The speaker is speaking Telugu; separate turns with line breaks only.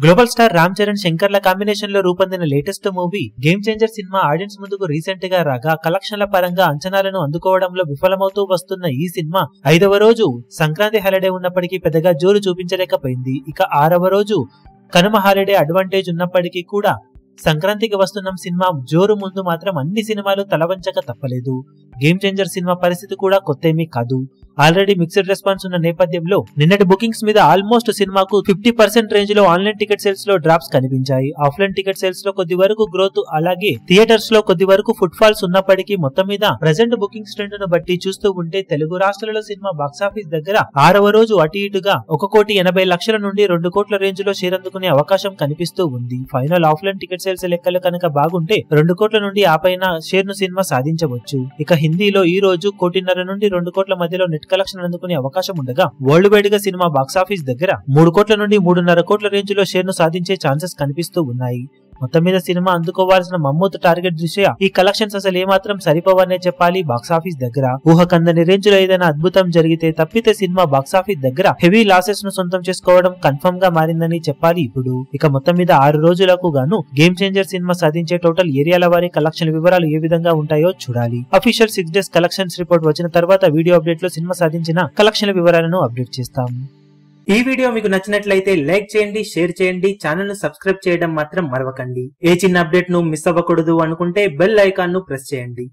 గ్లోబల్ స్టార్ రామ్ చరణ్ శంకర్ల కాంబినేషన్ లో రూపొందిన లేటెస్ట్ మూవీ గేమ్ చేంజర్ సినిమా ఆడియన్స్ ముందుకు రీసెంట్ గా రాగా కలెక్షన్ల పరంగా అంచనాలను అందుకోవడంలో విఫలమవుతూ వస్తున్న ఈ సినిమా 5వ రోజు సంక్రాంతి హాలిడే ఉన్నప్పటికీ పెద్దగా జోరు చూపించలేకపోయింది. ఇక 6వ రోజు కనుమ హాలిడే అడ్వాంటేజ్ ఉన్నప్పటికీ కూడా సంక్రాంతికి వస్తున్న సినిమా జోరు ముందు మాత్రం అన్ని సినిమాలు తలవంచక తప్పలేదు. గేమ్ చేంజర్ సినిమా పరిస్థితి కూడా కొత్తేమీ కాదు. ఆల్రెడీ మిక్స్డ్ రెస్పాన్స్ ఉన్న నేపథ్యంలో నిన్నటి బుకింగ్స్ మీద ఆల్మోస్ట్ సినిమాకు 50% రేంజ్ లో ఆన్లైన్ టికెట్ సేల్స్ లో డ్రాప్స్ కనిపించాయి. ఆఫ్లైన్ టికెట్ సేల్స్ లో కొద్ది వరకు గ్రోత్, అలాగే థియేటర్స్ లో కొద్ది వరకు ఫుట్ ఫాల్స్ ఉన్నప్పటికీ మొత్తం మీద ప్రెజెంట్ బుకింగ్స్ ట్రెండ్ ను బట్టి చూస్తూ ఉంటే తెలుగు రాష్ట్రాలలో సినిమా బాక్సాఫీస్ దగ్గర 6వ రోజు అటు ఇటుగా 1,80,00,000 నుండి 2 కోట్ల రేంజ్ లో షేర్ అందుకునే అవకాశం కనిపిస్తూ ఉంది. ఫైనల్ ఆఫ్లైన్ టికెట్ సేల్స్ లెక్కలు కనుక బాగుంటే 2 కోట్ల నుండి ఆ పైన షేర్ ను సినిమా సాధించవచ్చు. ఇక హిందీలో ఈ రోజు 1,50,00,000 నుండి 2 కోట్ల మధ్యలో నెట్ కలెక్షన్ అందుకునే అవకాశం ఉండగా వరల్డ్ వైడ్ గా సినిమా బాక్సాఫీస్ దగ్గర 3 కోట్ల నుండి 3.5 కోట్ల రేంజ్ లో షేర్ ను సాధించే ఛాన్సెస్ కనిపిస్తూ ఉన్నాయి. మొత్తం మీద సినిమా అందుకోవాల్సిన మమ్మూత్ టార్గెట్ దృష్ట్యా ఈ కలెక్షన్స్ అసలు ఏమాత్రం సరిపోవనే చెప్పాలి. బాక్సాఫీస్ దగ్గర ఊహకందని రేంజ్ లో ఏదైనా అద్భుతం జరిగితే తప్పితే సినిమా బాక్సాఫీస్ దగ్గర హెవీ లాసెస్ ను సొంతం చేసుకోవడం కన్ఫర్మ్ గా మారిందని చెప్పాలి. ఇప్పుడు ఇక మొత్తం మీద 6 రోజులకు గాను గేమ్ చేంజర్ సినిమా సాధించే టోటల్ ఏరియాల వారి కలెక్షన్ వివరాలు ఏ విధంగా ఉంటాయో చూడాలి. అఫీషియల్ 6 డేస్ కలెక్షన్స్ రిపోర్ట్ వచ్చిన తర్వాత వీడియో అప్డేట్ లో సినిమా సాధించిన కలెక్షన్ వివరాలను అప్డేట్ చేస్తాం. ఈ వీడియో మీకు నచ్చినట్లయితే లైక్ చేయండి, షేర్ చేయండి, ఛానల్ ను సబ్స్క్రైబ్ చేయడం మాత్రం మరవకండి. ఏ చిన్న అప్డేట్ ను మిస్ అవ్వకూడదు అనుకుంటే బెల్ ఐకాన్ ను ప్రెస్ చేయండి.